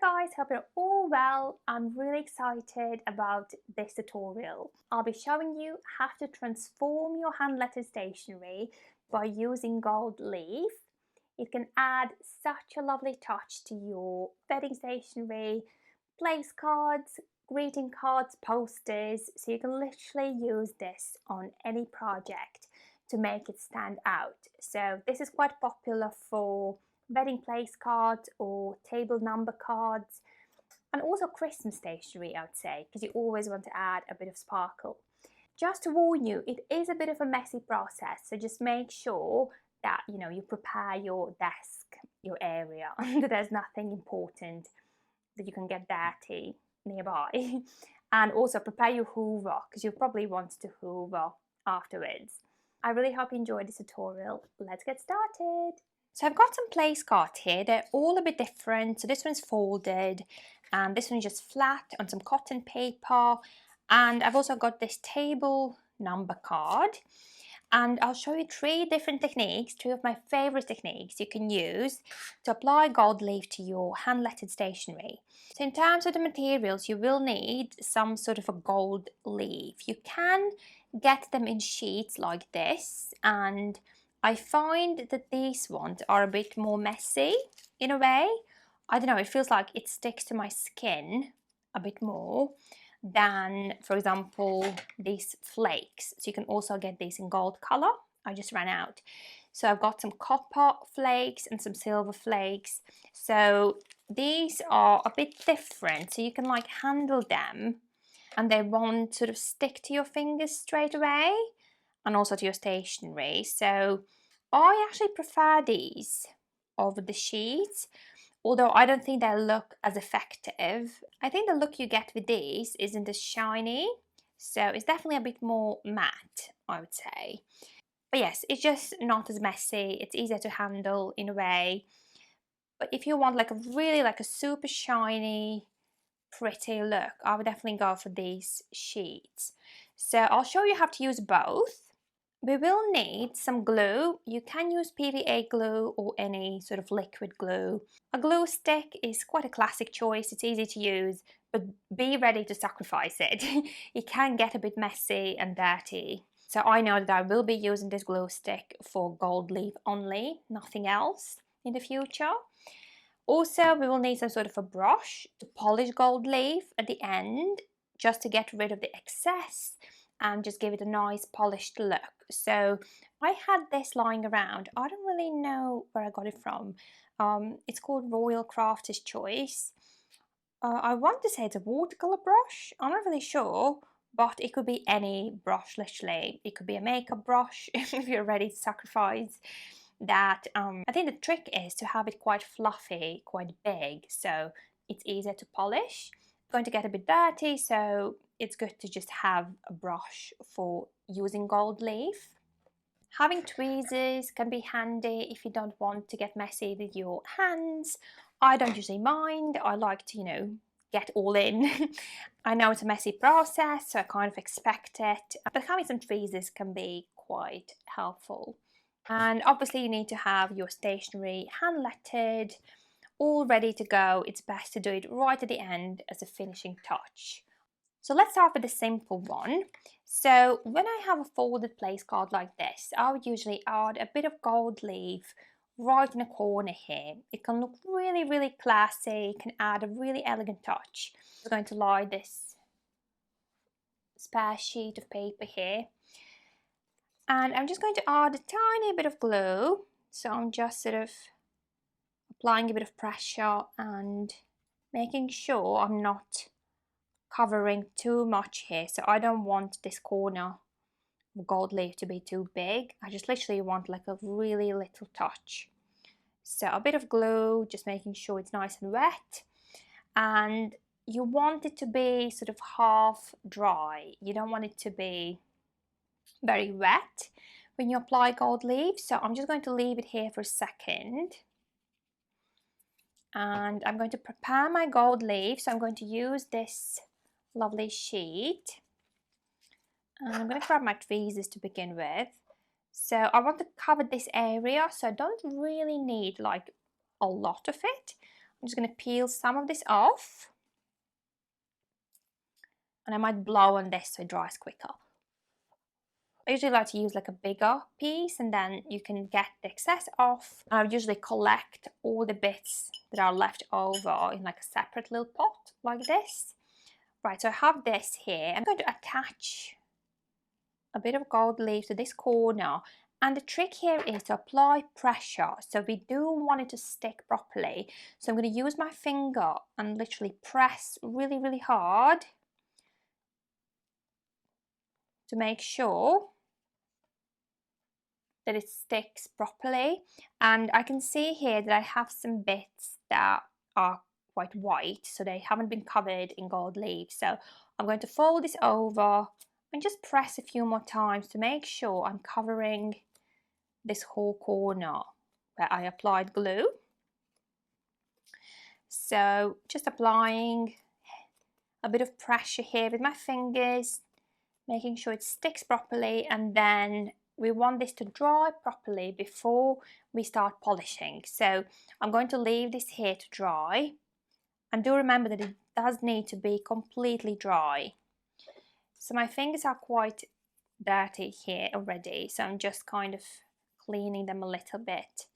Hi guys, hope you're all well. I'm really excited about this tutorial. I'll be showing you how to transform your hand-lettered stationery by using gold leaf. It can add such a lovely touch to your wedding stationery, place cards, greeting cards, posters, so you can literally use this on any project to make it stand out. So this is quite popular for wedding place cards or table number cards, and also Christmas stationery, I would say, because you always want to add a bit of sparkle. Just to warn you, it is a bit of a messy process, so just make sure that you prepare your desk, your area, that there's nothing important that you can get dirty nearby. And also prepare your hoover, because you probably want to hoover afterwards. I really hope you enjoyed this tutorial. Let's get started. So I've got some place cards here. They're all a bit different. So this one's folded and this one's just flat on some cotton paper. And I've also got this table number card. And I'll show you three different techniques, three of my favorite techniques you can use to apply gold leaf to your hand-lettered stationery. So in terms of the materials, you will need some sort of a gold leaf. You can get them in sheets like this, and I find that these ones are a bit more messy in a way. I don't know, it feels like it sticks to my skin a bit more than, for example, these flakes. So you can also get these in gold color. I just ran out. So I've got some copper flakes and some silver flakes. So these are a bit different. So you can like handle them and they won't sort of stick to your fingers straight away and also to your stationery. So I actually prefer these over the sheets, although I don't think they look as effective. I think the look you get with these isn't as shiny, so it's definitely a bit more matte, I would say. But yes, it's just not as messy, it's easier to handle in a way. But if you want like a really like a super shiny, pretty look, I would definitely go for these sheets. So I'll show you how to use both. We will need some glue. You can use PVA glue or any sort of liquid glue. A glue stick is quite a classic choice. It's easy to use, but be ready to sacrifice it. It can get a bit messy and dirty. So I know that I will be using this glue stick for gold leaf only, nothing else in the future. Also, we will need some sort of a brush to polish gold leaf at the end, just to get rid of the excess and just give it a nice polished look. So I had this lying around. I don't really know where I got it from. It's called Royal Crafter's Choice. I want to say it's a watercolor brush. I'm not really sure, but it could be any brush, literally. It could be a makeup brush if you're ready to sacrifice that. I think the trick is to have it quite fluffy, quite big, so it's easier to polish. It's going to get a bit dirty, so it's good to just have a brush for using gold leaf. Having tweezers can be handy if you don't want to get messy with your hands. I don't usually mind. I like to, get all in. I know it's a messy process, so I kind of expect it, but having some tweezers can be quite helpful. And obviously you need to have your stationery hand lettered, all ready to go. It's best to do it right at the end as a finishing touch. So let's start with the simple one. So when I have a folded place card like this, I would usually add a bit of gold leaf right in the corner here. It can look really, really classy, it can add a really elegant touch. I'm going to lie this spare sheet of paper here. And I'm just going to add a tiny bit of glue. So I'm just sort of applying a bit of pressure and making sure I'm not covering too much here. So I don't want this corner of gold leaf to be too big. I just literally want like a really little touch. So a bit of glue, just making sure it's nice and wet. And you want it to be sort of half dry. You don't want it to be very wet when you apply gold leaf. So I'm just going to leave it here for a second. And I'm going to prepare my gold leaf. So I'm going to use this lovely sheet. And I'm going to grab my tweezers to begin with. So I want to cover this area, so I don't really need like a lot of it. I'm just going to peel some of this off. And I might blow on this so it dries quicker. I usually like to use like a bigger piece and then you can get the excess off. I usually collect all the bits that are left over in like a separate little pot like this. Right, so I have this here. I'm going to attach a bit of gold leaf to this corner. And the trick here is to apply pressure. So we do want it to stick properly. So I'm going to use my finger and literally press really, really hard to make sure that it sticks properly. And I can see here that I have some bits that are quite white, so they haven't been covered in gold leaf. So I'm going to fold this over and just press a few more times to make sure I'm covering this whole corner where I applied glue. So just applying a bit of pressure here with my fingers, making sure it sticks properly, and then we want this to dry properly before we start polishing. So I'm going to leave this here to dry, and do remember that it does need to be completely dry. So my fingers are quite dirty here already, so I'm just kind of cleaning them a little bit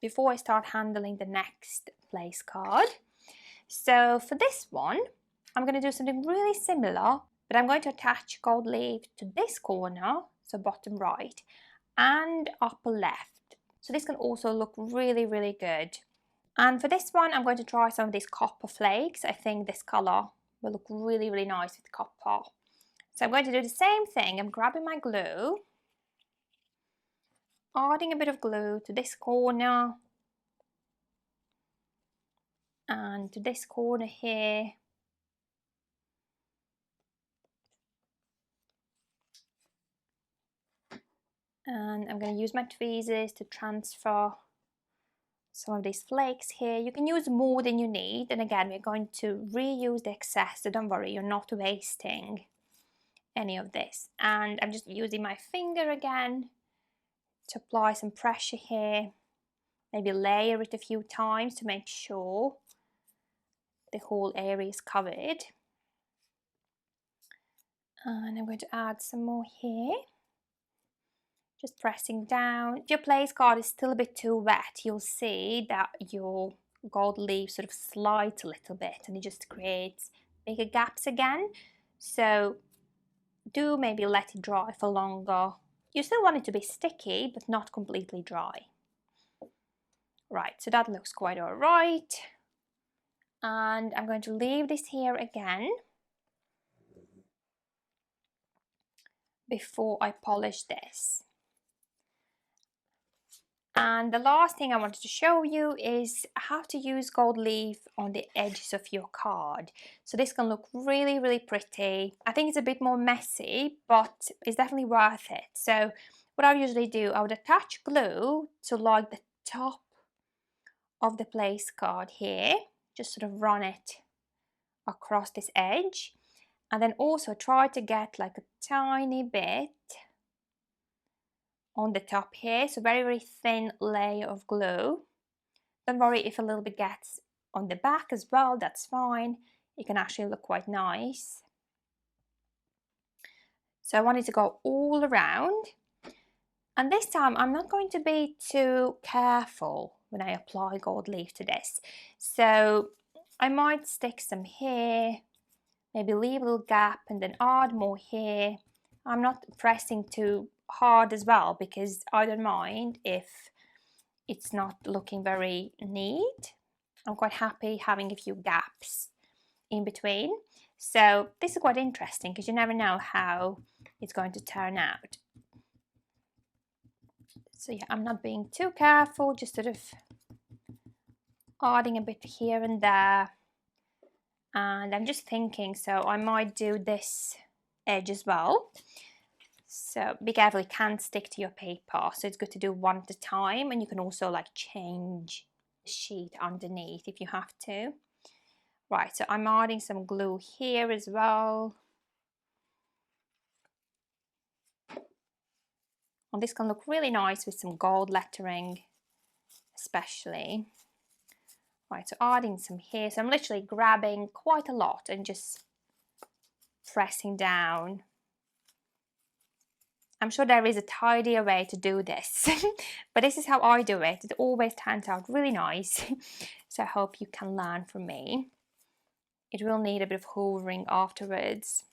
before I start handling the next place card. So for this one, I'm going to do something really similar, but I'm going to attach gold leaf to this corner, so bottom right, and upper left. So this can also look really, really good. And for this one, I'm going to try some of these copper flakes. I think this colour will look really, really nice with copper. So I'm going to do the same thing. I'm grabbing my glue, adding a bit of glue to this corner, and to this corner here. And I'm going to use my tweezers to transfer some of these flakes here. You can use more than you need, and again we're going to reuse the excess, so don't worry, you're not wasting any of this. And I'm just using my finger again to apply some pressure here, maybe layer it a few times to make sure the whole area is covered. And I'm going to add some more here, just pressing down. If your place card is still a bit too wet, you'll see that your gold leaf sort of slides a little bit and it just creates bigger gaps again. So do maybe let it dry for longer. You still want it to be sticky, but not completely dry. Right, so that looks quite all right. And I'm going to leave this here again before I polish this. And the last thing I wanted to show you is how to use gold leaf on the edges of your card. So this can look really, really pretty. I think it's a bit more messy, but it's definitely worth it. So what I usually do, I would attach glue to like the top of the place card here, just sort of run it across this edge, and then also try to get like a tiny bit on the top here, so very, very thin layer of glue. Don't worry if a little bit gets on the back as well, that's fine. It can actually look quite nice. So I want it to go all around. And this time I'm not going to be too careful when I apply gold leaf to this. So I might stick some here, maybe leave a little gap and then add more here. I'm not pressing too hard as well because I don't mind if it's not looking very neat. I'm quite happy having a few gaps in between. So this is quite interesting because you never know how it's going to turn out. So yeah, I'm not being too careful, just sort of adding a bit here and there. And I'm just thinking, so I might do this edge as well. So be careful, it can stick to your paper, so it's good to do one at a time, and you can also like change the sheet underneath if you have to. Right, so I'm adding some glue here as well. And this can look really nice with some gold lettering, especially. Right, so adding some here. So I'm literally grabbing quite a lot and just pressing down. I'm sure there is a tidier way to do this, but this is how I do it. It always turns out really nice. So I hope you can learn from me. It will need a bit of hoovering afterwards.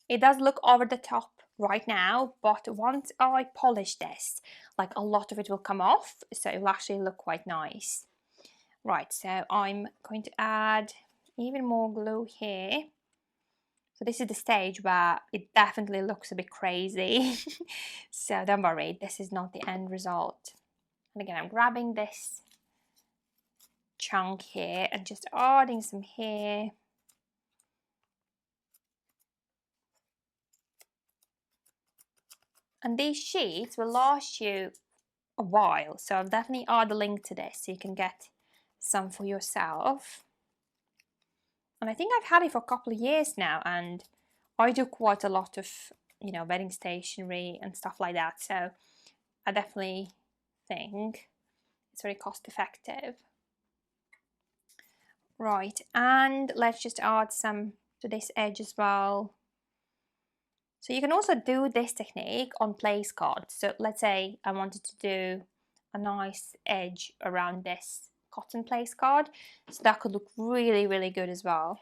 It does look over the top right now, but once I polish this, like a lot of it will come off, so it will actually look quite nice. Right, so I'm going to add even more glue here. So this is the stage where it definitely looks a bit crazy. So don't worry, this is not the end result. And again, I'm grabbing this chunk here and just adding some here. And these sheets will last you a while, so I'll definitely add a link to this so you can get some for yourself. And I think I've had it for a couple of years now, and I do quite a lot of, you know, wedding stationery and stuff like that, so I definitely think it's very cost effective. Right, and let's just add some to this edge as well. So you can also do this technique on place cards. So let's say I wanted to do a nice edge around this cotton place card. So that could look really, really good as well.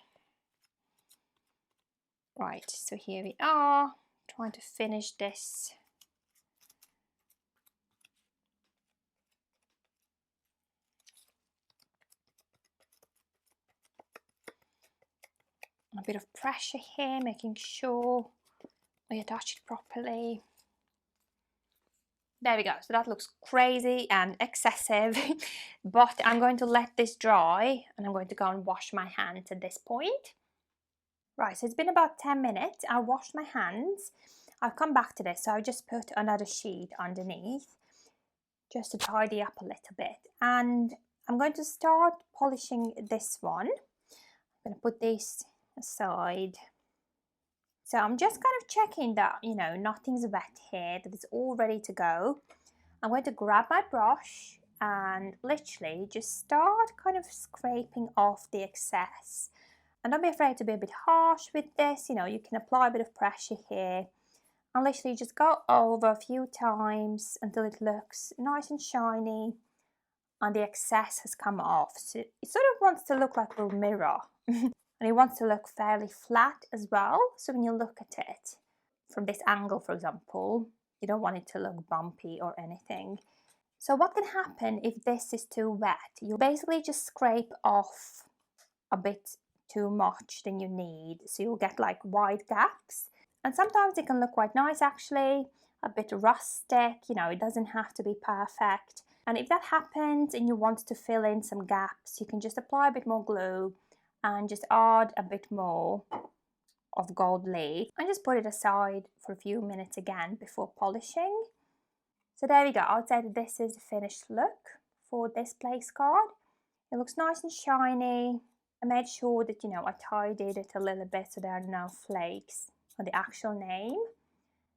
Right, so here we are, trying to finish this. A bit of pressure here, making sure I attach it properly. There we go, so that looks crazy and excessive, but I'm going to let this dry and I'm going to go and wash my hands at this point. Right, so it's been about 10 minutes, I washed my hands, I've come back to this, so I just put another sheet underneath just to tidy up a little bit, and I'm going to start polishing this one. I'm going to put this aside. So I'm just kind of checking that, you know, nothing's wet here, that it's all ready to go. I'm going to grab my brush and literally just start kind of scraping off the excess. And don't be afraid to be a bit harsh with this, you know, you can apply a bit of pressure here and literally just go over a few times until it looks nice and shiny and the excess has come off. So it sort of wants to look like a little mirror. And it wants to look fairly flat as well. So when you look at it from this angle, for example, you don't want it to look bumpy or anything. So what can happen if this is too wet? You basically just scrape off a bit too much than you need. So you'll get like wide gaps. And sometimes it can look quite nice actually, a bit rustic, you know, it doesn't have to be perfect. And if that happens and you want to fill in some gaps, you can just apply a bit more glue and just add a bit more of gold leaf and just put it aside for a few minutes again before polishing. So there we go, I would say that this is the finished look for this place card. It looks nice and shiny. I made sure that, you know, I tidied it a little bit so there are no flakes on the actual name.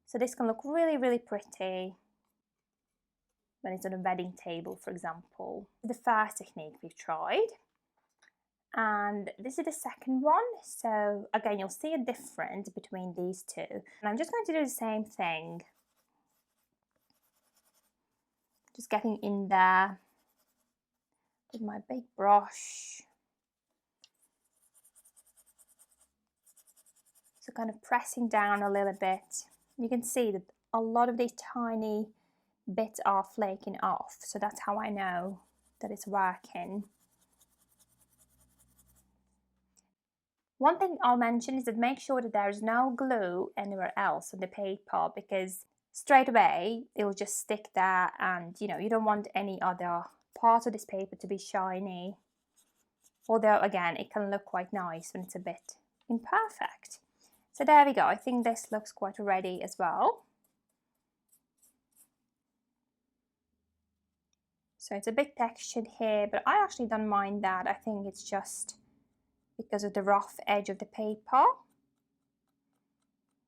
So this can look really, really pretty when it's on a wedding table, for example. The first technique we've tried. And this is the second one, so again you'll see a difference between these two, and I'm just going to do the same thing, just getting in there with my big brush, so kind of pressing down a little bit. You can see that a lot of these tiny bits are flaking off, so that's how I know that it's working. One thing I'll mention is that make sure that there's no glue anywhere else on the paper, because straight away it will just stick there, and you know, you don't want any other part of this paper to be shiny. Although again, it can look quite nice when it's a bit imperfect. So there we go, I think this looks quite ready as well. So it's a bit textured here, but I actually don't mind that. I think it's just because of the rough edge of the paper.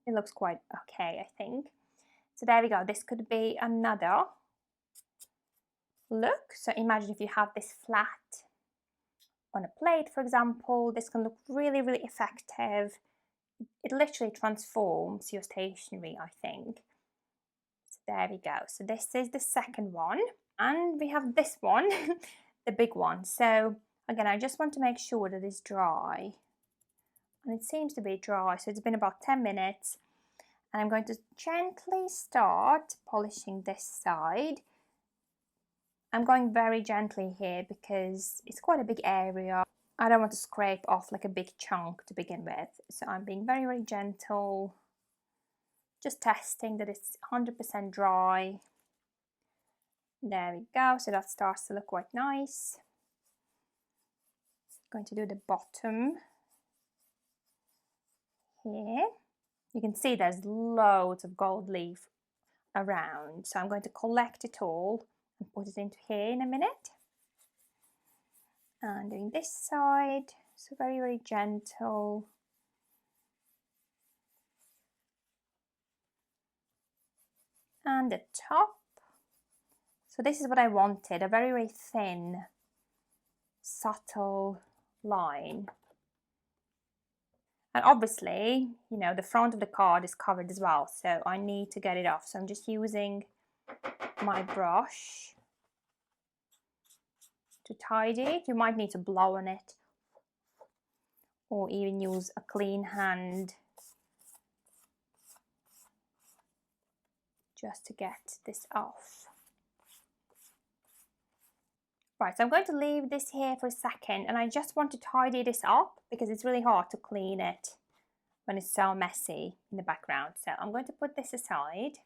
It looks quite okay, I think. So there we go, this could be another look. So imagine if you have this flat on a plate, for example, this can look really, really effective. It literally transforms your stationery, I think. So there we go. So this is the second one. And we have this one, the big one. So again, I just want to make sure that it's dry. And it seems to be dry, so it's been about 10 minutes. And I'm going to gently start polishing this side. I'm going very gently here because it's quite a big area. I don't want to scrape off like a big chunk to begin with. So I'm being very, very gentle. Just testing that it's 100% dry. There we go, so that starts to look quite nice. I'm going to do the bottom here. You can see there's loads of gold leaf around, so I'm going to collect it all and put it into here in a minute. And doing this side, so very, very gentle. And the top. So this is what I wanted, a very, very thin, subtle line. And obviously, you know, the front of the card is covered as well, so I need to get it off. So I'm just using my brush to tidy it. You might need to blow on it or even use a clean hand just to get this off. Right, so I'm going to leave this here for a second, and I just want to tidy this up because it's really hard to clean it when it's so messy in the background. So I'm going to put this aside.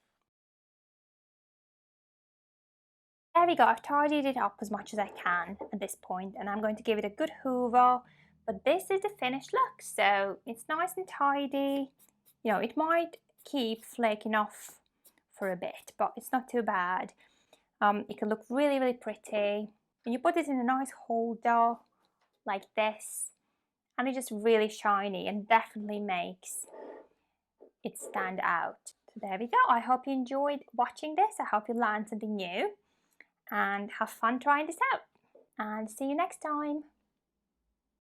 There we go, I've tidied it up as much as I can at this point, and I'm going to give it a good hoover. But this is the finished look, so it's nice and tidy. You know, it might keep flaking off for a bit, but it's not too bad. It can look really, really pretty. And you put it in a nice holder like this, and it's just really shiny and definitely makes it stand out. So there we go. I hope you enjoyed watching this. I hope you learned something new and have fun trying this out. And see you next time.